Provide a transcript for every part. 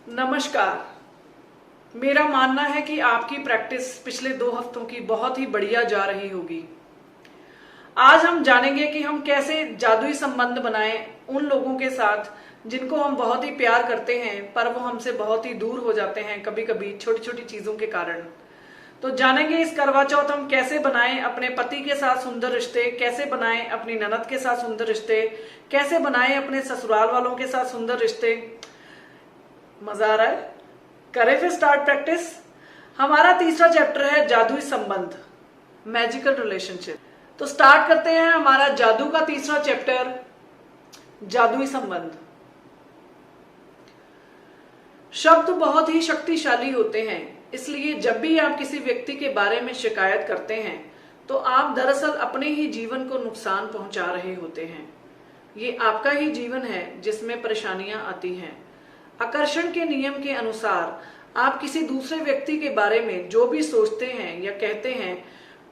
नमस्कार। मेरा मानना है कि आपकी प्रैक्टिस पिछले 2 हफ्तों की बहुत ही बढ़िया जा रही होगी। आज हम जानेंगे कि हम कैसे जादुई संबंध बनाएं उन लोगों के साथ जिनको हम बहुत ही प्यार करते हैं, पर वो हमसे बहुत ही दूर हो जाते हैं, कभी कभी छोटी छोटी चीजों के कारण। तो जानेंगे इस करवा चौथ हम कैसे बनाएं अपने पति के साथ सुंदर रिश्ते, कैसे बनाएं अपनी ननद के साथ सुंदर रिश्ते, कैसे बनाएं अपने ससुराल वालों के साथ सुंदर रिश्ते। मजा आ रहा है? करें फिर स्टार्ट प्रैक्टिस। हमारा तीसरा चैप्टर है जादुई संबंध, मैजिकल रिलेशनशिप। तो स्टार्ट करते हैं हमारा जादू का तीसरा चैप्टर, जादुई संबंध। शब्द बहुत ही शक्तिशाली होते हैं, इसलिए जब भी आप किसी व्यक्ति के बारे में शिकायत करते हैं तो आप दरअसल अपने ही जीवन को नुकसान पहुंचा रहे होते हैं। ये आपका ही जीवन है जिसमें परेशानियां आती हैं। आकर्षण के नियम के अनुसार आप किसी दूसरे व्यक्ति के बारे में जो भी सोचते हैं या कहते हैं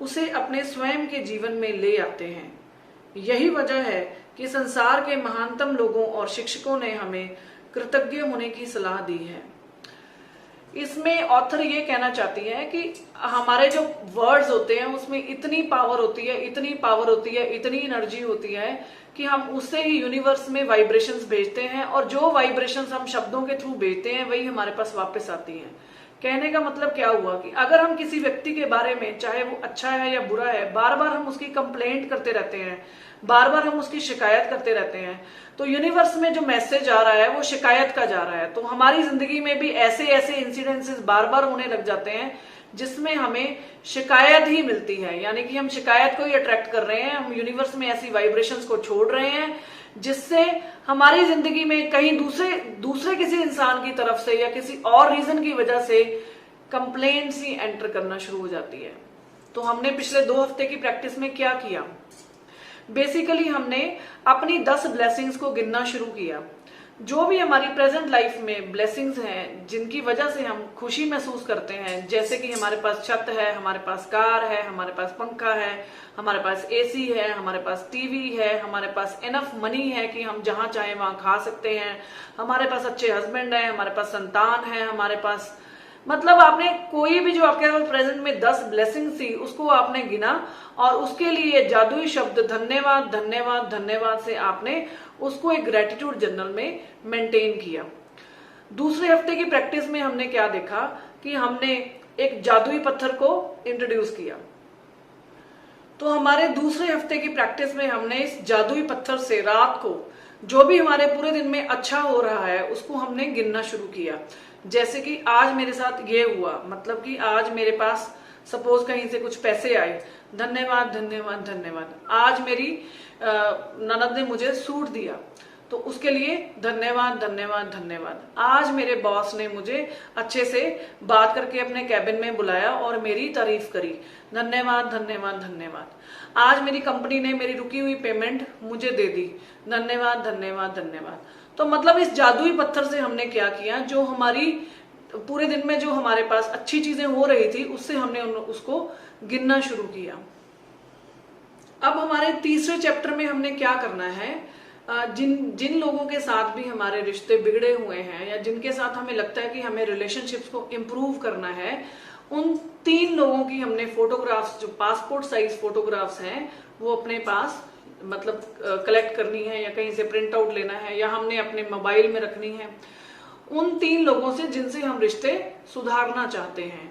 उसे अपने स्वयं के जीवन में ले आते हैं। यही वजह है कि संसार के महानतम लोगों और शिक्षकों ने हमें कृतज्ञ होने की सलाह दी है। इसमें ऑथर ये कहना चाहती है कि हमारे जो वर्ड्स होते हैं उसमें इतनी पावर होती है, इतनी पावर होती है, इतनी एनर्जी होती है कि हम उससे ही यूनिवर्स में वाइब्रेशंस भेजते हैं और जो वाइब्रेशंस हम शब्दों के थ्रू भेजते हैं वही हमारे पास वापस आती हैं। कहने का मतलब क्या हुआ कि अगर हम किसी व्यक्ति के बारे में, चाहे वो अच्छा है या बुरा है, बार बार हम उसकी कंप्लेंट करते रहते हैं, बार बार हम उसकी शिकायत करते रहते हैं, तो यूनिवर्स में जो मैसेज आ रहा है वो शिकायत का जा रहा है। तो हमारी जिंदगी में भी ऐसे ऐसे इंसिडेंसेस बार बार होने लग जाते हैं जिसमें हमें शिकायत ही मिलती है, यानी कि हम शिकायत को ही अट्रैक्ट कर रहे हैं। हम यूनिवर्स में ऐसी वाइब्रेशंस को छोड़ रहे हैं जिससे हमारी जिंदगी में कहीं दूसरे किसी इंसान की तरफ से या किसी और रीजन की वजह से कंप्लेंट्स ही एंटर करना शुरू हो जाती है। तो हमने पिछले 2 हफ्ते की प्रैक्टिस में क्या किया? बेसिकली हमने अपनी 10 ब्लेसिंग्स को गिनना शुरू किया। जो भी हमारी प्रेजेंट लाइफ में ब्लेसिंग्स हैं जिनकी वजह से हम खुशी महसूस करते हैं, जैसे कि हमारे पास छत है, हमारे पास कार है, हमारे पास पंखा है, हमारे पास एसी है, हमारे पास टीवी है, हमारे पास इनफ मनी है कि हम जहां चाहें वहां खा सकते हैं, हमारे पास अच्छे हस्बैंड है, हमारे पास संतान है, हमारे पास, मतलब आपने कोई भी जो आपके पास प्रेजेंट में 10 ब्लेसिंग थी उसको आपने गिना और उसके लिए जादुई शब्द धन्यवाद धन्यवाद धन्यवाद से आपने उसको एक ग्रेटिट्यूड जर्नल में मेंटेन किया। दूसरे हफ्ते की प्रैक्टिस में हमने क्या देखा कि हमने एक जादुई पत्थर को इंट्रोड्यूस किया। तो हमारे दूसरे हफ्ते की प्रैक्टिस में हमने इस जादुई पत्थर से रात को जो भी हमारे पूरे दिन में अच्छा हो रहा है उसको हमने गिनना शुरू किया। जैसे कि आज मेरे साथ ये हुआ, मतलब कि आज मेरे पास सपोज कहीं से कुछ पैसे आए, धन्यवाद धन्यवाद धन्यवाद। आज मेरी ननद ने मुझे सूट दिया तो उसके लिए धन्यवाद धन्यवाद धन्यवाद। आज मेरे बॉस ने मुझे अच्छे से बात करके अपने कैबिन में बुलाया और मेरी तारीफ करी, धन्यवाद धन्यवाद धन्यवाद। आज मेरी कंपनी ने मेरी रुकी हुई पेमेंट मुझे दे दी, धन्यवाद धन्यवाद धन्यवाद। तो मतलब इस जादुई पत्थर से हमने क्या किया, जो हमारी पूरे दिन में जो हमारे पास अच्छी चीजें हो रही थी उससे हमने उसको गिनना शुरू किया। अब हमारे तीसरे चैप्टर में हमने क्या करना है, जिन लोगों के साथ भी हमारे रिश्ते बिगड़े हुए हैं या जिनके साथ हमें लगता है कि हमें रिलेशनशिप्स को इम्प्रूव करना है, उन 3 लोगों की हमने फोटोग्राफ्स, जो पासपोर्ट साइज फोटोग्राफ्स हैं, वो अपने पास मतलब कलेक्ट करनी है या कहीं से प्रिंट आउट लेना है या हमने अपने मोबाइल में रखनी है। उन 3 लोगों से जिनसे हम रिश्ते सुधारना चाहते हैं।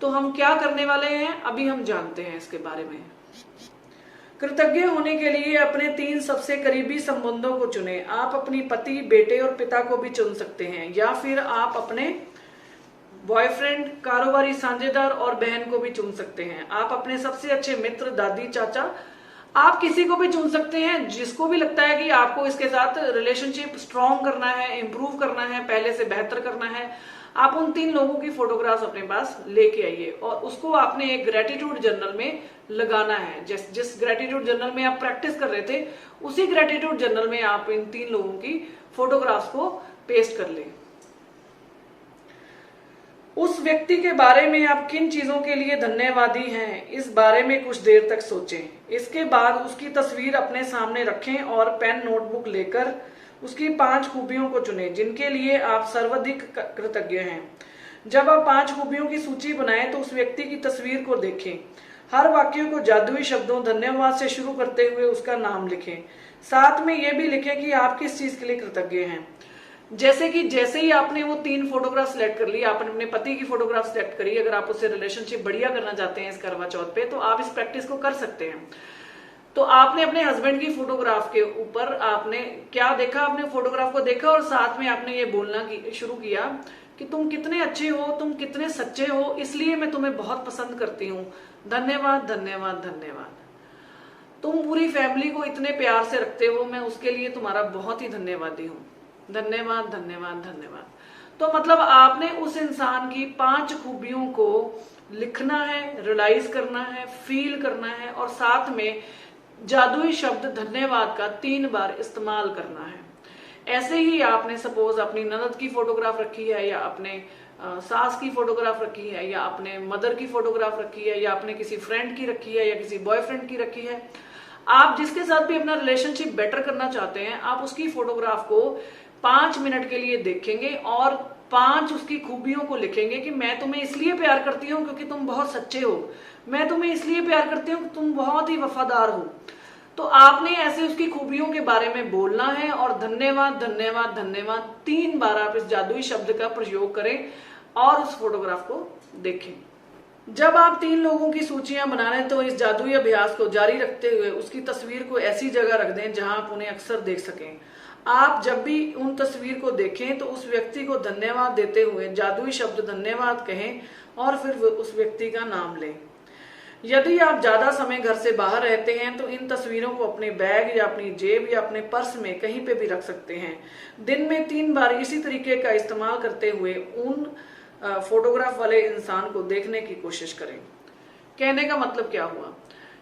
तो हम क्या करने वाले हैं अभी हम जानते हैं इसके बारे में। कृतज्ञ होने के लिए अपने 3 सबसे करीबी संबंधों को चुने। आप अपनी पति, बेटे और पिता को भी चुन सकते हैं या फिर आप अपने बॉयफ्रेंड, कारोबारी साझेदार और बहन को भी चुन सकते हैं। आप अपने सबसे अच्छे मित्र, दादी, चाचा, आप किसी को भी चुन सकते हैं जिसको भी लगता है कि आपको इसके साथ रिलेशनशिप स्ट्रॉन्ग करना है, इंप्रूव करना है, पहले से बेहतर करना है। आप उन 3 लोगों की फोटोग्राफ्स अपने पास लेके आइए और उसको आपने एक ग्रेटिट्यूड जर्नल में लगाना है। जिस ग्रेटिट्यूड जर्नल में आप प्रैक्टिस कर रहे थे उसी ग्रेटिट्यूड जर्नल में आप इन 3 लोगों की फोटोग्राफ्स को पेस्ट कर लें। उस व्यक्ति के बारे में आप किन चीजों के लिए धन्यवादी हैं, इस बारे में कुछ देर तक सोचें। इसके बाद उसकी तस्वीर अपने सामने रखें और पेन, नोटबुक लेकर उसकी 5 खूबियों को चुनें जिनके लिए आप सर्वाधिक कृतज्ञ हैं। जब आप 5 खूबियों की सूची बनाएं तो उस व्यक्ति की तस्वीर को देखें। हर वाक्य को जादुई शब्दों धन्यवाद से शुरू करते हुए उसका नाम लिखें। साथ में यह भी लिखें कि आप किस चीज के लिए कृतज्ञ हैं। जैसे ही आपने वो 3 फोटोग्राफ सिलेक्ट कर ली, आपने अपने पति की फोटोग्राफ सिलेक्ट करी, अगर आप उससे रिलेशनशिप बढ़िया करना चाहते हैं इस करवा चौथ पे, तो आप इस प्रैक्टिस को कर सकते हैं। तो आपने अपने हस्बैंड की फोटोग्राफ के ऊपर आपने क्या देखा, आपने फोटोग्राफ को देखा और साथ में आपने ये बोलना शुरू किया कि तुम कितने अच्छे हो, तुम कितने सच्चे हो, इसलिए मैं तुम्हें बहुत पसंद करती हूँ। धन्यवाद धन्यवाद धन्यवाद। तुम पूरी फैमिली को इतने प्यार से रखते हो, मैं उसके लिए तुम्हारा बहुत ही धन्यवादी हूँ। धन्यवाद धन्यवाद धन्यवाद। तो मतलब आपने उस इंसान की 5 खूबियों को लिखना है, रियलाइज करना है, फील करना है और साथ में जादुई शब्द धन्यवाद का 3 बार इस्तेमाल करना है। ऐसे ही आपने सपोज अपनी ननद की फोटोग्राफ रखी है या अपने सास की फोटोग्राफ रखी है या अपने मदर की फोटोग्राफ रखी है या आपने किसी फ्रेंड की रखी है या किसी बॉयफ्रेंड की रखी है, आप जिसके साथ भी अपना रिलेशनशिप बेटर करना चाहते हैं, आप उसकी फोटोग्राफ को 5 मिनट के लिए देखेंगे और 5 उसकी खूबियों को लिखेंगे कि मैं तुम्हें इसलिए प्यार करती हूँ क्योंकि तुम बहुत सच्चे हो, मैं तुम्हें इसलिए प्यार करती हूँ तुम बहुत ही वफादार हो। तो आपने ऐसे उसकी खूबियों के बारे में बोलना है और धन्यवाद धन्यवाद धन्यवाद 3 बार आप इस जादुई शब्द का प्रयोग करें और उस फोटोग्राफ को देखें। जब आप 3 लोगों की सूचियां बना रहे हैं तो इस जादुई अभ्यास को जारी रखते हुए उसकी तस्वीर को ऐसी जगह रख दें जहां आप उन्हें अक्सर देख सकें। आप जब भी उन तस्वीर को देखें तो उस व्यक्ति को धन्यवाद देते हुए जादुई शब्द धन्यवाद कहें और फिर उस व्यक्ति का नाम लें। यदि आप ज्यादा समय घर से बाहर रहते हैं तो इन तस्वीरों को अपने बैग या अपनी जेब या अपने पर्स में कहीं पे भी रख सकते हैं। दिन में 3 बार इसी तरीके का इस्तेमाल करते हुए उन फोटोग्राफ वाले इंसान को देखने की कोशिश करें। कहने का मतलब क्या हुआ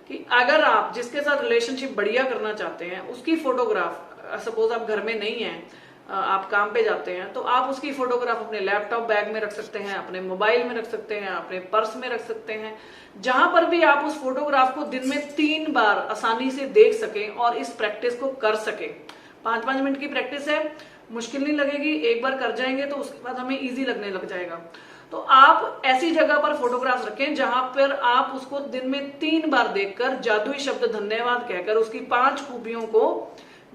कि अगर आप जिसके साथ रिलेशनशिप बढ़िया करना चाहते हैं उसकी फोटोग्राफ, सपोज आप घर में नहीं हैं, आप काम पे जाते हैं, तो आप उसकी फोटोग्राफ अपने लैपटॉप बैग में रख सकते हैं, अपने मोबाइल में रख सकते हैं, अपने पर्स में रख सकते हैं, जहां पर भी आप उस फोटोग्राफ को दिन में 3 बार आसानी से देख सकें और इस प्रैक्टिस को कर सकें। 5-5 मिनट की प्रैक्टिस है, मुश्किल नहीं लगेगी, एक बार कर जाएंगे तो उसके बाद हमें इजी लगने लग जाएगा। तो आप ऐसी जगह पर फोटोग्राफ रखें जहां पर आप उसको दिन में 3 बार देखकर जादुई शब्द धन्यवाद कहकर उसकी 5 खूबियों को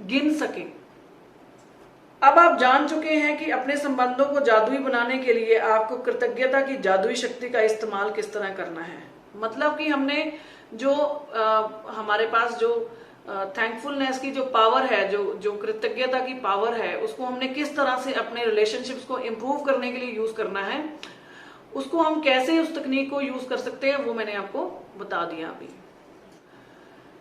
गिन सकें। अब आप जान चुके हैं कि अपने संबंधों को जादुई बनाने के लिए आपको कृतज्ञता की जादुई शक्ति का इस्तेमाल किस तरह करना है। मतलब कि हमने जो हमारे पास जो थैंकफुलनेस की जो पावर है, जो कृतज्ञता की पावर है, उसको हमने किस तरह से अपने रिलेशनशिप्स को इम्प्रूव करने के लिए यूज करना है, उसको हम कैसे उस तकनीक को यूज कर सकते हैं वो मैंने आपको बता दिया अभी।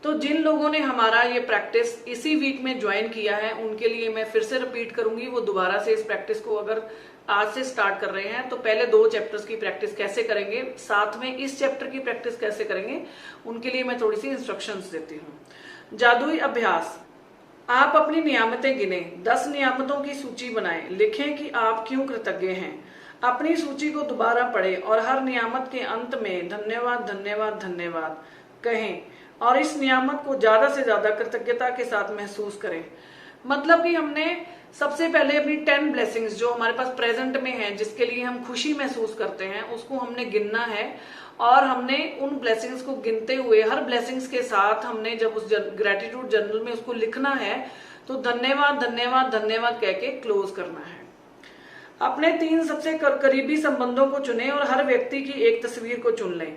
तो जिन लोगों ने हमारा ये प्रैक्टिस इसी वीक में ज्वाइन किया है उनके लिए मैं फिर से रिपीट करूंगी, वो दोबारा से इस प्रैक्टिस को अगर आज से स्टार्ट कर रहे हैं तो पहले 2 चैप्टर्स की प्रैक्टिस कैसे करेंगे, साथ में इस चैप्टर की प्रैक्टिस कैसे करेंगे, उनके लिए मैं थोड़ी सी इंस्ट्रक्शंस देती हूँ। जादुई अभ्यास, आप अपनी नियामतें गिने, 10 नियामतों की सूची बनाएं, लिखें कि आप क्यों कृतज्ञ हैं। अपनी सूची को दोबारा पढ़ें और हर नियामत के अंत में धन्यवाद धन्यवाद धन्यवाद कहें और इस नियामत को ज्यादा से ज्यादा कृतज्ञता के साथ महसूस करें। मतलब कि हमने सबसे पहले अपनी 10 ब्लेसिंग्स जो हमारे पास प्रेजेंट में है, जिसके लिए हम खुशी महसूस करते हैं, उसको हमने गिनना है और हमने उन ब्लेसिंग्स को गिनते हुए हर ब्लेसिंग्स के साथ हमने जब उस ग्रेटिट्यूड जर्नल में उसको लिखना है तो धन्यवाद धन्यवाद धन्यवाद कह के क्लोज करना है। अपने 3 सबसे करीबी संबंधों को चुनें और हर व्यक्ति की एक तस्वीर को चुन लें।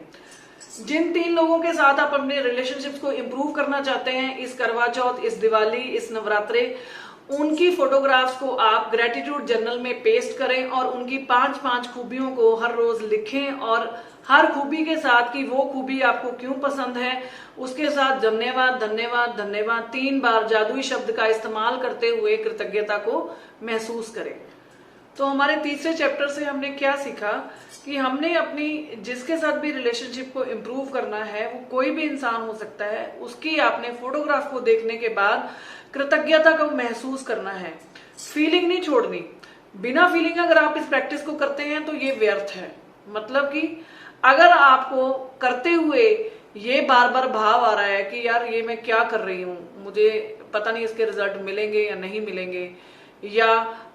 जिन 3 लोगों के साथ आप अपने रिलेशनशिप्स को इम्प्रूव करना चाहते हैं इस करवा चौथ, इस दिवाली, इस नवरात्रे, उनकी फोटोग्राफ्स को आप ग्रेटिट्यूड जर्नल में पेस्ट करें और उनकी 5-5 खूबियों को हर रोज लिखें और हर खूबी के साथ कि वो खूबी आपको क्यों पसंद है उसके साथ धन्यवाद धन्यवाद धन्यवाद 3 बार जादुई शब्द का इस्तेमाल करते हुए कृतज्ञता को महसूस करें। तो हमारे तीसरे चैप्टर से हमने क्या सीखा कि हमने अपनी जिसके साथ भी रिलेशनशिप को इम्प्रूव करना है, वो कोई भी इंसान हो सकता है, उसकी आपने फोटोग्राफ को देखने के बाद कृतज्ञता को महसूस करना है, फीलिंग नहीं छोड़नी। बिना फीलिंग अगर आप इस प्रैक्टिस को करते हैं तो ये व्यर्थ है। मतलब कि अगर आपको करते हुए ये बार बार भाव आ रहा है कि यार ये मैं क्या कर रही हूँ, मुझे पता नहीं इसके रिजल्ट मिलेंगे या नहीं मिलेंगे, या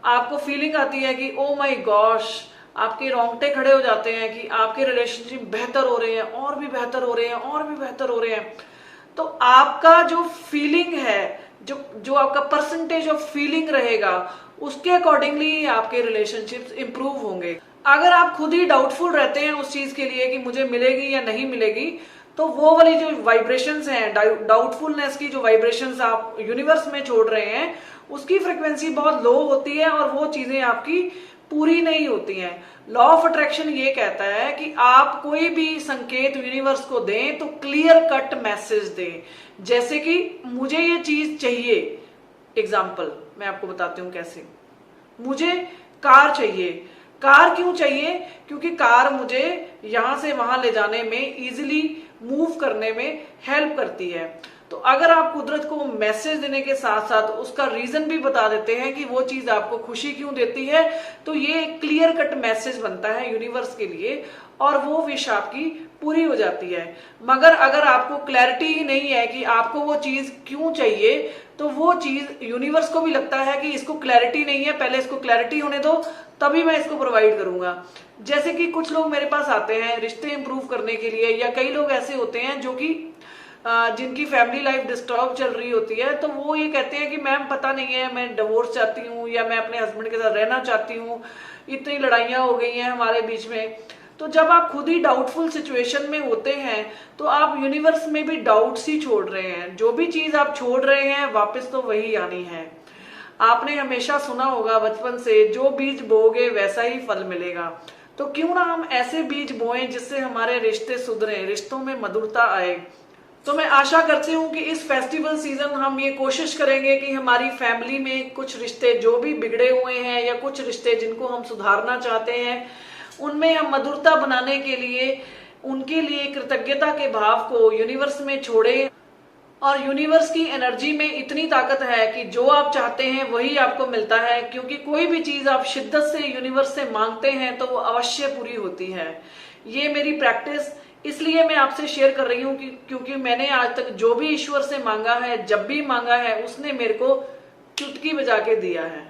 आपको फीलिंग आती है कि ओ माय गॉश, आपके रोंगटे खड़े हो जाते हैं कि आपके रिलेशनशिप बेहतर हो रहे हैं और भी बेहतर हो रहे हैं और भी बेहतर हो रहे हैं, तो आपका जो फीलिंग है, जो आपका परसेंटेज ऑफ फीलिंग रहेगा, उसके अकॉर्डिंगली आपके रिलेशनशिप्स इंप्रूव होंगे। अगर आप खुद ही डाउटफुल रहते हैं उस चीज के लिए कि मुझे मिलेगी या नहीं मिलेगी, तो वो वाली जो वाइब्रेशंस हैं, डाउटफुलनेस की जो वाइब्रेशंस आप यूनिवर्स में छोड़ रहे हैं, उसकी फ्रिक्वेंसी बहुत लो होती है और वो चीजें आपकी पूरी नहीं होती हैं। लॉ ऑफ अट्रैक्शन ये कहता है कि आप कोई भी संकेत यूनिवर्स को दें तो क्लियर कट मैसेज दें, जैसे कि मुझे ये चीज चाहिए। एग्जाम्पल मैं आपको बताती हूँ कैसे। मुझे कार चाहिए। कार क्यों चाहिए? क्योंकि कार मुझे यहां से वहां ले जाने में, इजिली मूव करने में हेल्प करती है। तो अगर आप कुदरत को मैसेज देने के साथ साथ उसका रीजन भी बता देते हैं कि वो चीज आपको खुशी क्यों देती है, तो ये एक क्लियर कट मैसेज बनता है यूनिवर्स के लिए और वो विश आपकी पूरी हो जाती है। मगर अगर आपको क्लैरिटी ही नहीं है कि आपको वो चीज क्यों चाहिए, तो वो चीज यूनिवर्स को भी लगता है कि इसको क्लैरिटी नहीं है, पहले इसको क्लैरिटी होने दो तभी मैं इसको प्रोवाइड करूंगा। जैसे कि कुछ लोग मेरे पास आते हैं रिश्ते इंप्रूव करने के लिए, या कई लोग ऐसे होते हैं जो कि जिनकी फैमिली लाइफ डिस्टर्ब चल रही होती है, तो वो ये कहते हैं कि मैम पता नहीं है, मैं डिवोर्स चाहती हूँ या मैं अपने हस्बैंड के साथ रहना चाहती हूँ, इतनी लड़ाइयाँ हो गई हैं हमारे बीच में। तो जब आप खुद ही डाउटफुल सिचुएशन में होते हैं तो आप यूनिवर्स में भी डाउट्स ही छोड़ रहे हैं। जो भी चीज आप छोड़ रहे हैं वापस तो वही आनी है। आपने हमेशा सुना होगा बचपन से, जो बीज बोओगे वैसा ही फल मिलेगा। तो क्यों ना हम ऐसे बीज बोएं जिससे हमारे रिश्ते सुधरे, रिश्तों में मधुरता आए। तो मैं आशा करती हूँ कि इस फेस्टिवल सीजन हम ये कोशिश करेंगे कि हमारी फैमिली में कुछ रिश्ते जो भी बिगड़े हुए हैं या कुछ रिश्ते जिनको हम सुधारना चाहते हैं, उनमें हम मधुरता बनाने के लिए उनके लिए कृतज्ञता के भाव को यूनिवर्स में छोड़ें। और यूनिवर्स की एनर्जी में इतनी ताकत है कि जो आप चाहते हैं वही आपको मिलता है, क्योंकि कोई भी चीज आप शिद्दत से यूनिवर्स से मांगते हैं तो वो अवश्य पूरी होती है। ये मेरी प्रैक्टिस इसलिए मैं आपसे शेयर कर रही हूँ क्योंकि मैंने आज तक जो भी ईश्वर से मांगा है, जब भी मांगा है, उसने मेरे को चुटकी बजा के दिया है।